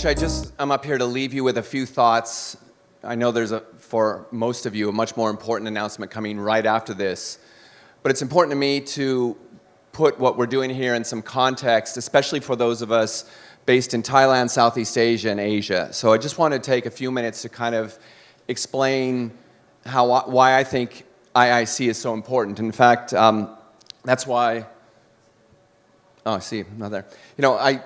Actually, I'm up here to leave you with a few thoughts. I know there's, for most of you, a much more important announcement coming right after this. But it's important to me to put what we're doing here in some context, especially for those of us based in Thailand, Southeast Asia, and Asia. So I just want to take a few minutes to kind of explain why I think IIC is so important. In fact, that's why, oh, I see, not there. You know, I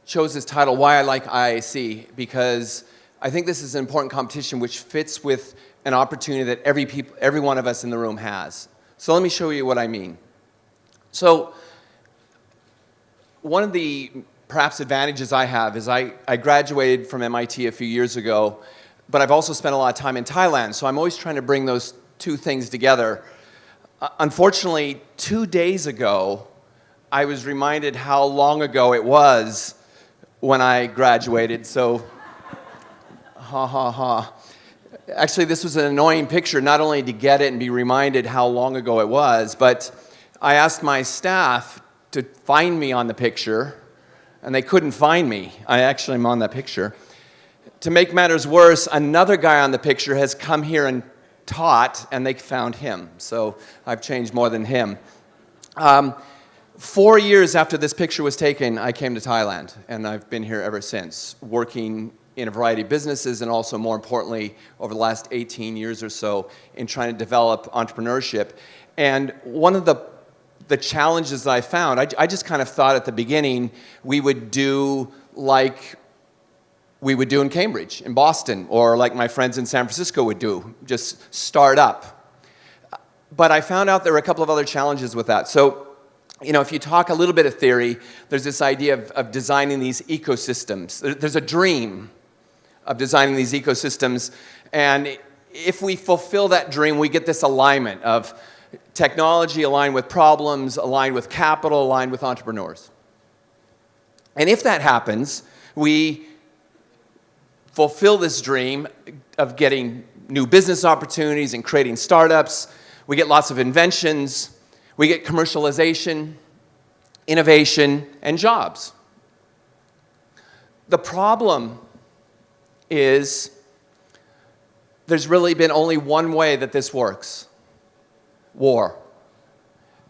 chose this title, Why I Like IIC, because I think this is an important competition which fits with an opportunity that every one of us in the room has. So let me show you what I mean. So one of the perhaps advantages I have is I graduated from MIT a few years ago, but I've also spent a lot of time in Thailand, so I'm always trying to bring those two things together. Unfortunately, 2 days ago, I was reminded how long ago it was when I graduated, so ha ha ha. Actually, this was an annoying picture, not only to get it and be reminded how long ago it was, but I asked my staff to find me on the picture, and they couldn't find me. I actually am on that picture. To make matters worse, another guy on the picture has come here and taught, and they found him. So I've changed more than him. 4 years after this picture was taken, I came to Thailand, and I've been here ever since, working in a variety of businesses, and also, more importantly, over the last 18 years or so, in trying to develop entrepreneurship. And one of the challenges that I found, I just kind of thought at the beginning we would do like we would do in Cambridge, in Boston, or like my friends in San Francisco would do, just start up. But I found out there were a couple of other challenges with that. So, you know, if you talk a little bit of theory, there's this idea of designing these ecosystems. There's a dream of designing these ecosystems, and if we fulfill that dream, we get this alignment of technology aligned with problems, aligned with capital, aligned with entrepreneurs. And if that happens, we fulfill this dream of getting new business opportunities and creating startups. We get lots of inventions. We get commercialization, innovation, and jobs. The problem is there's really been only one way that this works: war.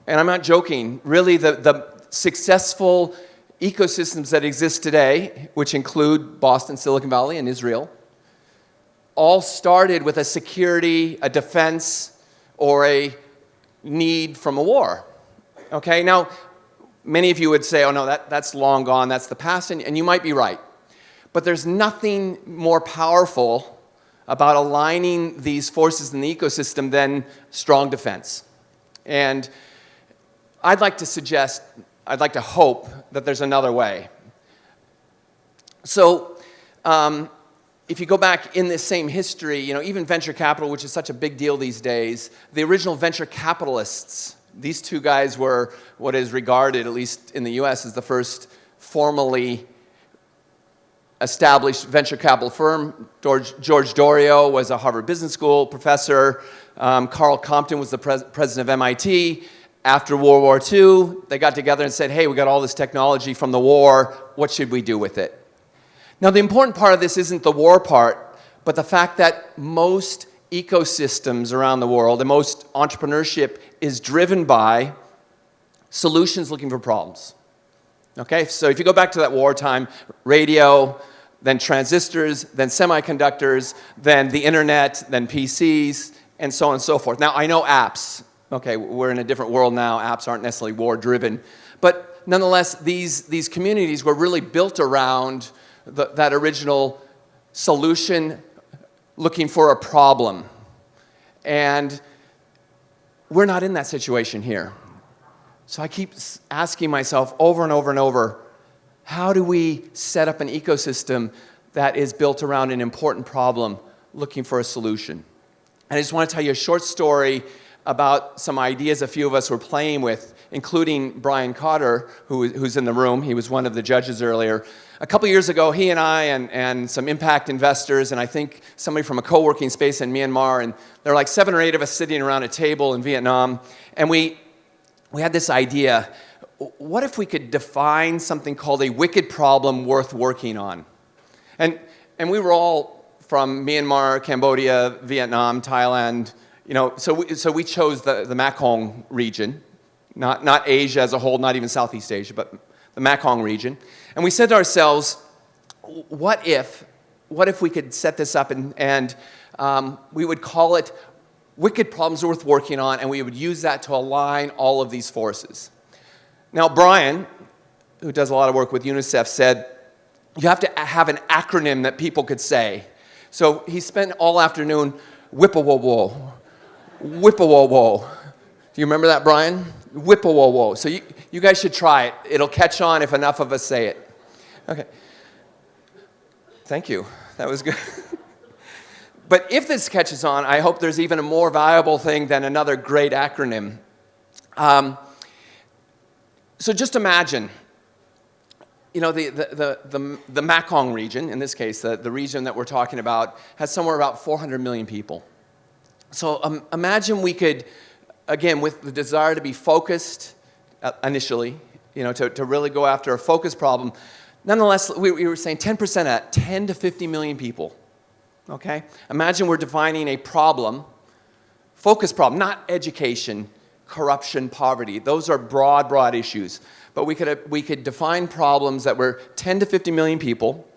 And I'm not joking. Really, the successful ecosystems that exist today, which include Boston, Silicon Valley, and Israel, all started with a security, a defense, or a need from a war. Okay, now many of you would say, oh no, that's long gone, that's the past, and you might be right. But there's nothing more powerful about aligning these forces in the ecosystem than strong defense. And I'd like to hope that there's another way. So if you go back in this same history, you know, even venture capital, which is such a big deal these days, the original venture capitalists, these two guys were what is regarded, at least in the US, as the first formally established venture capital firm. George Dorio was a Harvard Business School professor. Carl Compton was the president of MIT. After World War II, they got together and said, hey, we got all this technology from the war, what should we do with it? Now, the important part of this isn't the war part, but the fact that most ecosystems around the world and most entrepreneurship is driven by solutions looking for problems. Okay, so if you go back to that wartime, radio, then transistors, then semiconductors, then the internet, then PCs, and so on and so forth. Now, I know apps. Okay, we're in a different world now. Apps aren't necessarily war-driven. But nonetheless, these communities were really built around that original solution looking for a problem. And we're not in that situation here. So I keep asking myself over and over and over, how do we set up an ecosystem that is built around an important problem looking for a solution? And I just want to tell you a short story about some ideas a few of us were playing with, including Brian Cotter, who's in the room. He was one of the judges earlier. A couple years ago, he and I and some impact investors, and I think somebody from a co-working space in Myanmar, and there were like 7 or 8 of us sitting around a table in Vietnam, and we had this idea. what if we could define something called a wicked problem worth working on? And we were all from Myanmar, Cambodia, Vietnam, Thailand, so we chose the Mekong region, not Asia as a whole, not even Southeast Asia, but the Mekong region. And we said to ourselves, what if we could set this up and we would call it wicked problems worth working on, and we would use that to align all of these forces. Now, Brian, who does a lot of work with UNICEF, said you have to have an acronym that people could say. So he spent all afternoon, whip-a-wo-wo, whip-a-wo-wo. Do you remember that, Brian? Whip-a-wo-wo. So you guys should try it. It'll catch on if enough of us say it. Okay. Thank you. That was good. But if this catches on, I hope there's even a more valuable thing than another great acronym. So just imagine, the Mekong region, in this case, the region that we're talking about, has somewhere about 400 million people. So imagine we could, again, with the desire to be focused initially, to really go after a focused problem. Nonetheless, we were saying 10% of that, 10 to 50 million people. Okay? Imagine we're defining a problem, focused problem, not education, corruption, poverty. Those are broad issues. But we could define problems that were 10 to 50 million people.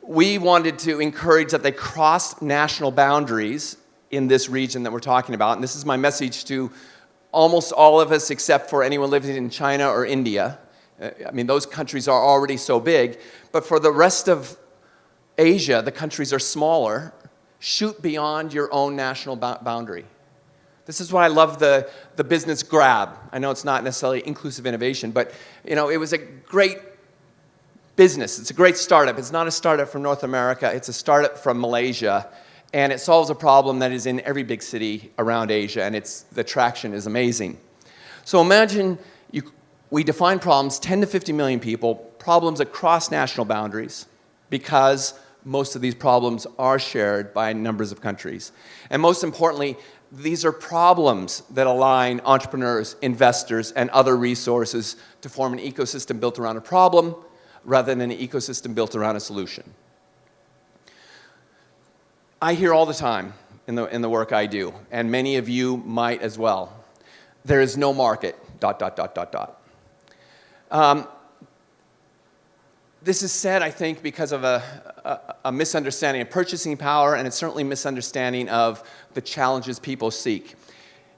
We wanted to encourage that they crossed national boundaries in this region that we're talking about. And this is my message to almost all of us except for anyone living in China or India. I mean, those countries are already so big. But for the rest of Asia, the countries are smaller. Shoot beyond your own national boundary. This is why I love the business grab. I know it's not necessarily inclusive innovation, but it was a great business. It's a great startup. It's not a startup from North America. It's a startup from Malaysia, and it solves a problem that is in every big city around Asia, and the traction is amazing. So imagine we define problems, 10 to 50 million people, problems across national boundaries, because most of these problems are shared by numbers of countries. And most importantly, these are problems that align entrepreneurs, investors, and other resources to form an ecosystem built around a problem rather than an ecosystem built around a solution. I hear all the time in the work I do, and many of you might as well. There is no market, ... This is said, I think, because of a misunderstanding of purchasing power, and it's certainly a misunderstanding of the challenges people seek.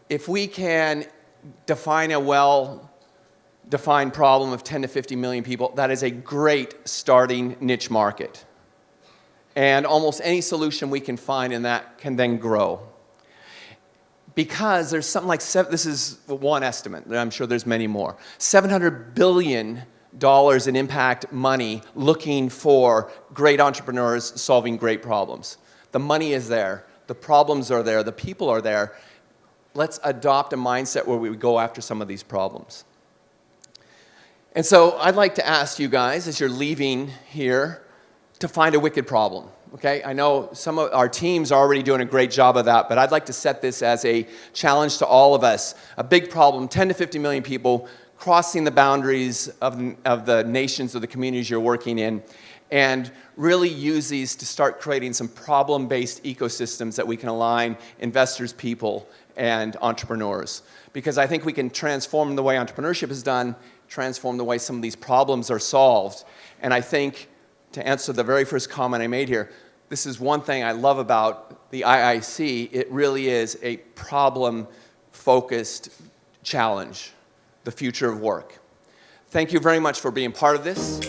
If we can define a well-defined problem of 10 to 50 million people, that is a great starting niche market. And almost any solution we can find in that can then grow. Because there's something like, this is one estimate, I'm sure there's many more, $700 billion in impact money looking for great entrepreneurs solving great problems. The money is there, the problems are there, the people are there. Let's adopt a mindset where we go after some of these problems. And so I'd like to ask you guys, as you're leaving here, to find a wicked problem. Okay? I know some of our teams are already doing a great job of that, but I'd like to set this as a challenge to all of us. A big problem, 10 to 50 million people crossing the boundaries of the nations or the communities you're working in, and really use these to start creating some problem-based ecosystems that we can align investors, people, and entrepreneurs. Because I think we can transform the way entrepreneurship is done, transform the way some of these problems are solved. And I think, to answer the very first comment I made here, this is one thing I love about the IIC. It really is a problem-focused challenge, the future of work. Thank you very much for being part of this.